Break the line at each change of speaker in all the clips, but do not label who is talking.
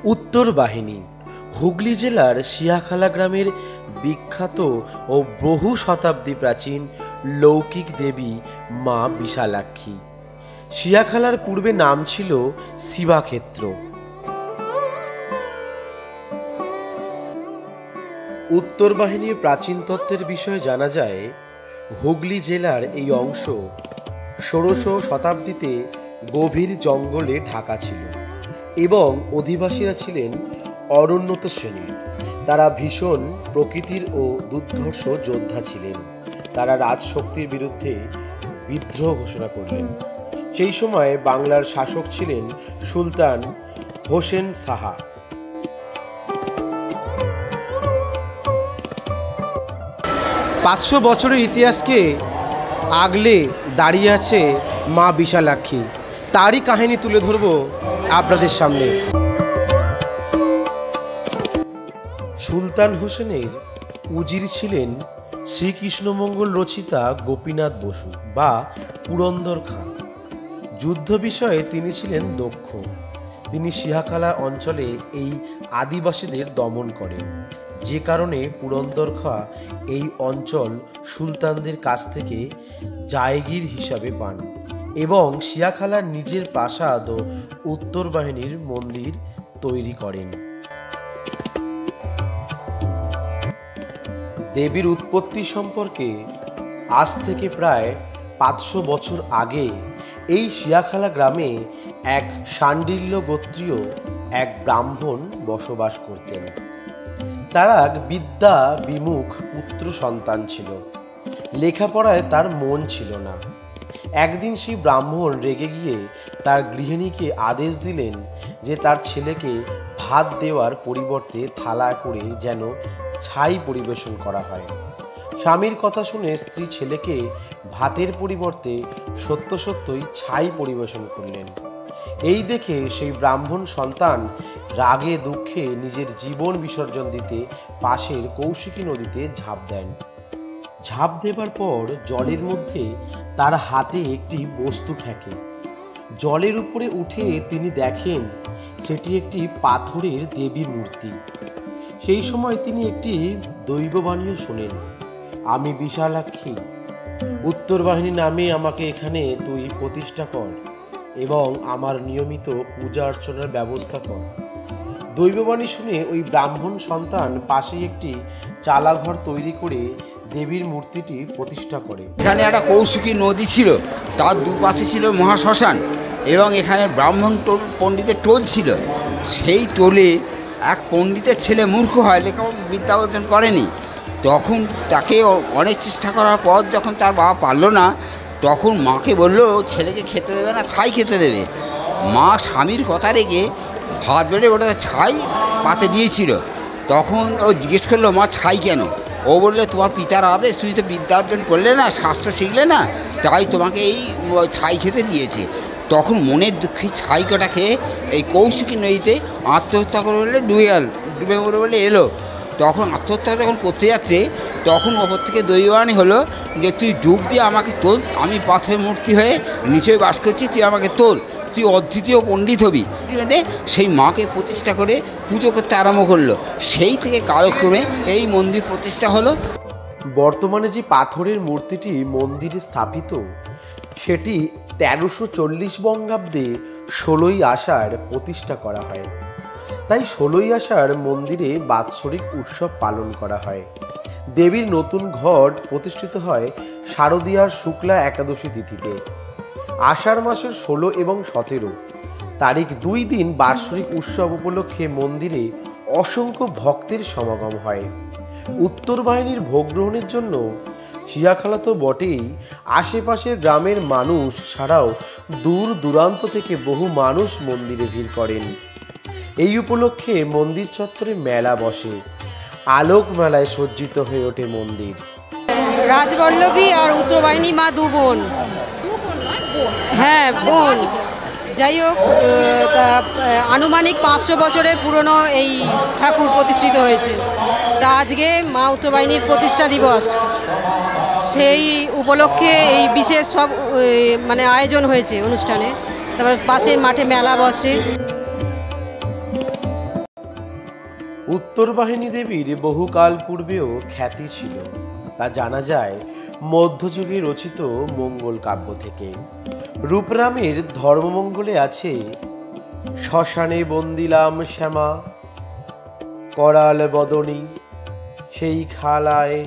উত্তর বাহিনী হুগলি জেলার শিয়াখালা গ্রামের বিখ্যাত ও বহু শতাব্দী প্রাচীন লৌকিক দেবী মা বিশালাক্ষী। শিয়াখালার পূর্বে নাম ছিল শিবাক্ষেত্র। উত্তর বাহিনীর প্রাচীন তত্ত্বের বিষয়ে জানা যায়, হুগলি জেলার এই অংশ ষোড়শ শতাব্দীতে গভীর জঙ্গলে ঢাকা ছিল এবং অধিবাসীরা ছিলেন অনুন্নত শ্রেণীর। তারা ভীষণ প্রকৃতির ও দুর্ধর্ষ যোদ্ধা ছিলেন। তারা রাজশক্তির বিরুদ্ধে বিদ্রোহ ঘোষণা করলেন। সেই সময় বাংলার শাসক ছিলেন সুলতান হোসেন সাহা। পাঁচশো বছরের ইতিহাসকে আগলে দাঁড়িয়ে আছে মা বিশালাক্ষী। তারই কাহিনী তুলে ধরব আপনাদের সামনে। সুলতান হোসেনের উজির ছিলেন শ্রীকৃষ্ণমঙ্গল রচিতা গোপীনাথ বসু বা পুরন্দর খাঁ। যুদ্ধ বিষয়ে তিনি ছিলেন দক্ষ। তিনি শিয়াখালা অঞ্চলে এই আদিবাসীদের দমন করেন, যে কারণে পুরন্দর খাঁ এই অঞ্চল সুলতানদের কাছ থেকে জায়গির হিসাবে পান এবং শিয়াখালার নিজের প্রাসাদ ও উত্তর বাহিনীর মন্দির তৈরি করেন। দেবীর উৎপত্তি সম্পর্কে আজ থেকে প্রায় 500 বছর আগে এই শিয়াখালা গ্রামে এক শাণ্ডিল্য গোত্রীয় এক ব্রাহ্মণ বসবাস করতেন। তারা বিদ্যা বিমুখ পুত্র সন্তান ছিল। লেখাপড়ায় তার মন ছিল না। একদিন সেই ব্রাহ্মণ রেগে গিয়ে তার গৃহিণীকে আদেশ দিলেন যে তার ছেলেকে ভাত দেওয়ার পরিবর্তে থালা করে যেন ছাই পরিবেশন করা হয়। স্বামীর কথা শুনে স্ত্রী ছেলেকে ভাতের পরিবর্তে সত্যই ছাই পরিবেশন করলেন। এই দেখে সেই ব্রাহ্মণ সন্তান রাগে দুঃখে নিজের জীবন বিসর্জন দিতে পাশের কৌশিকী নদীতে ঝাঁপ দেন। ঝাঁপ দেবার পর জলের মধ্যে তার হাতে একটি বস্তু ঠেকে। জলের উপরে উঠে তিনি দেখেন সেটি একটি পাথরের দেবী মূর্তি। সেই সময় তিনি একটি দৈববাণীও শোনেন, আমি বিশালাক্ষী, উত্তর বাহিনী নামে আমাকে এখানে তুই প্রতিষ্ঠা কর এবং আমার নিয়মিত পূজা অর্চনার ব্যবস্থা কর। দৈববাণী শুনে ওই ব্রাহ্মণ সন্তান পাশে একটি চালাঘর তৈরি করে দেবীর মূর্তিটি প্রতিষ্ঠা করে।
এখানে একটা কৌশিকী নদী ছিল, তার দুপাশে ছিল মহাশ্মশান এবং এখানে ব্রাহ্মণ পণ্ডিতের টোল ছিল। সেই টোলে এক পণ্ডিতের ছেলে মূর্খ হয়, বিদ্যা অর্জন করেনি। তখন তাকে অনেক চেষ্টা করার পর যখন তার বাবা পারল না, তখন মাকে বললো ছেলেকে খেতে দেবে না, ছাই খেতে দেবে। মা স্বামীর কথা রেখে ভাত বেড়ে ওটা ছাই পাতে দিয়েছিল। তখন ও জিজ্ঞেস করলো, মা ছাই কেন? ও বললে, তোমার পিতার আদেশ, তুমি তো বিদ্যা অর্জন করলে না, শাস্ত্র শিখলে না, তাই তোমাকে এই ছাই খেতে দিয়েছে। তখন মনের দুঃখে ছাই কটা খেয়ে এই কৌশিকী নদীতে আত্মহত্যা করে বলে ডুবে মরে বলে এলো। তখন আত্মহত্যা যখন করতে যাচ্ছে, তখন ওপর থেকে দৈববাণী হলো যে তুই ডুব দিয়ে আমাকে তোল, আমি পাথরের মূর্তি হয়ে নিচে বাস করছি, তুই আমাকে তোল, তুই অদ্বিতীয় পণ্ডিত হবি। সেই মাকে প্রতিষ্ঠা করে পুজো করতে আরম্ভ করলো। সেই থেকে কালক্রমে এই মন্দির প্রতিষ্ঠা হলো।
বর্তমানে যে পাথরের মূর্তিটি মন্দিরে স্থাপিত, সেটি 1340 বঙ্গাব্দে 16ই আষাঢ় প্রতিষ্ঠা করা হয়। তাই 16ই আষাঢ় মন্দিরে বাৎসরিক উৎসব পালন করা হয়। দেবীর নতুন ঘট প্রতিষ্ঠিত হয় শারদীয়ার শুক্লা একাদশী তিথিতে। আষাঢ় মাসের 16 এবং 17 তারিখ 2 দিন বাৎসরিক উৎসব উপলক্ষে মন্দিরে অসংখ্য ভক্তের সমাগম হয়। উত্তর বাহিনীর ভোগ গ্রহণের জন্য শিয়াখালা তো বটেই, আশেপাশের গ্রামের মানুষ ছাড়াও দূর দূরান্ত থেকে বহু মানুষ মন্দিরে ভিড় করেন। এই উপলক্ষে মন্দির চত্বরে মেলা বসে। আলোক মেলায় সজ্জিত হয়ে ওঠে মন্দির।
রাজবল্লভী আর উত্তর বাহিনী মা দু বোন। হ্যাঁ বোন। যাই হোক, আনুমানিক 500 বছরের পুরনো এই ঠাকুর প্রতিষ্ঠিত হয়েছে। তা আজকে মা উত্তর বাহিনীর প্রতিষ্ঠা দিবস, সেই উপলক্ষে এই বিশেষ সব আয়োজন হয়েছে অনুষ্ঠানে। তারপর পাশের মাঠে মেলা বসে।
উত্তরবাহিনী দেবীর বহুকাল পূর্বেও খ্যাতি ছিল, তা জানা যায় মধ্যযুগে রচিত মঙ্গল কাব্য থেকে। রূপরামের ধর্মমঙ্গলে আছে, শ্মশানে বন্দিলাম শ্যামা করাল বদনী, সেই খালায়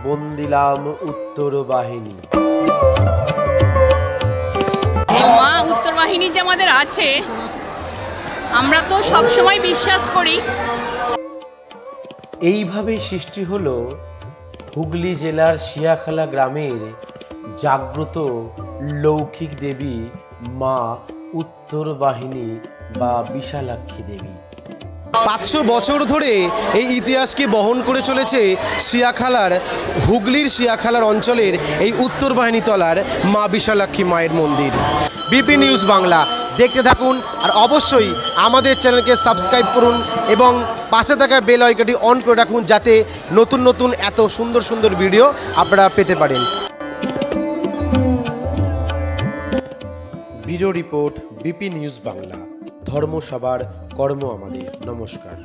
বন্দিলাম উত্তর বাহিনী।
এই মা উত্তর বাহিনী যে আমাদের আছে, আমরা তো সব সময় বিশ্বাস করি।
এইভাবে সৃষ্টি হলো হুগলি জেলার শিয়াখালা গ্রামের জাগ্রত লৌকিক দেবী মা উত্তর বাহিনী বা বিশালাক্ষী দেবী।
500 বছর ধরে এই ইতিহাসকে বহন করে চলেছে শিয়াখালার, হুগলির শিয়াখালার অঞ্চলের এই উত্তর বাহিনী তলার মা বিশালাক্ষী মায়ের মন্দির। বিপি নিউজ বাংলা দেখতে থাকুন, আর অবশ্যই আমাদের চ্যানেলকে সাবস্ক্রাইব করুন এবং পাশে থাকা বেল আইকনটি অন করে রাখুন, যাতে নতুন নতুন এত সুন্দর সুন্দর ভিডিও আপনারা পেতে পারেন।
Bureau report, BP news Bangla. ধর্ম সবার, কর্ম আমাদের। নমস্কার।